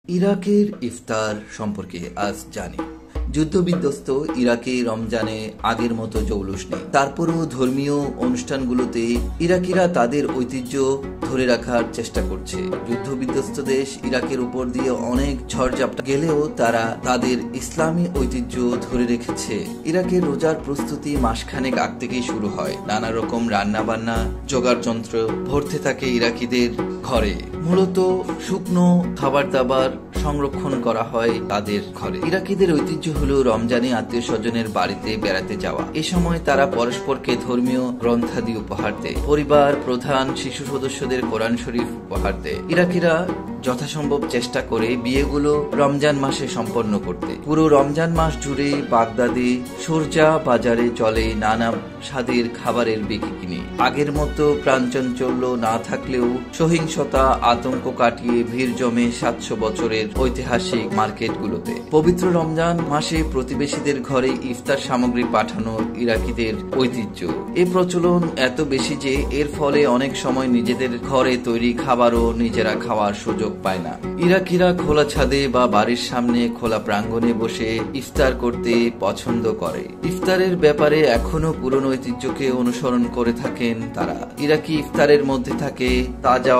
ইরাকের ইফতার সম্পর্কে আজ জানি। যুদ্ধবিধ্বস্ত ইরাকে রমজানে আগের মতো জৌলুস নেই। তারপরও ধর্মীয় অনুষ্ঠানগুলোতে ইরাকিরা তাদের ঐতিহ্য ধরে রাখার চেষ্টা করছে। যুদ্ধবিধ্বস্ত দেশ ইরাকের উপর দিয়ে অনেক ঝড়ঝাপটা গেলেও তারা তাদের ইসলামী ঐতিহ্য ধরে রেখেছে। ইরাকের রোজার প্রস্তুতি মাসখানেক আগ থেকেই শুরু হয়। নানা রকম রান্না বান্না জোগাড় যন্ত্র ভরতে থাকে ইরাকিদের ঘরে। মূলত শুকনো খাবার দাবার সংরক্ষণ করা হয় তাদের ঘরে। ইরাকিদের ঐতিহ্য হলো রমজানে আত্মীয় স্বজনের বাড়িতে বেড়াতে যাওয়া। এ সময় তারা পরস্পরকে ধর্মীয় গ্রন্থাদি উপহার দেয়। পরিবার প্রধান শিশু সদস্যদের কোরআন শরীফ উপহার দেয়। ইরাকিরা যথাসম্ভব চেষ্টা করে বিয়েগুলো রমজান মাসে সম্পন্ন করতে। পুরো রমজান মাস জুড়ে বাগদাদে সূর্যা বাজারে চলে নানা স্বাদের খাবারের বিকিনি। আগের মতো প্রাণচাঞ্চল্য না থাকলেও সহিংসতা আতঙ্ক কাটিয়ে ভিড় জমে 700 বছরের ঐতিহাসিক মার্কেটগুলোতে। পবিত্র রমজান মাসে প্রতিবেশীদের ঘরে ইফতার সামগ্রী পাঠানো ইরাকিদের ঐতিহ্য। এ প্রচলন এত বেশি যে এর ফলে অনেক সময় নিজেদের ঘরে তৈরি খাবারও নিজেরা খাওয়ার সুযোগ পায় না। ইরাকিরা খোলা ছাদে বা বাড়ির সামনে খোলা প্রাঙ্গণে বসে ইফতার করতে পছন্দ করে। ইফতারের ব্যাপারে এখনো পুরনো ঐতিহ্যকে অনুসরণ করে থাকেন তারা। ইরাকি ইফতারের মধ্যে থাকে তাজা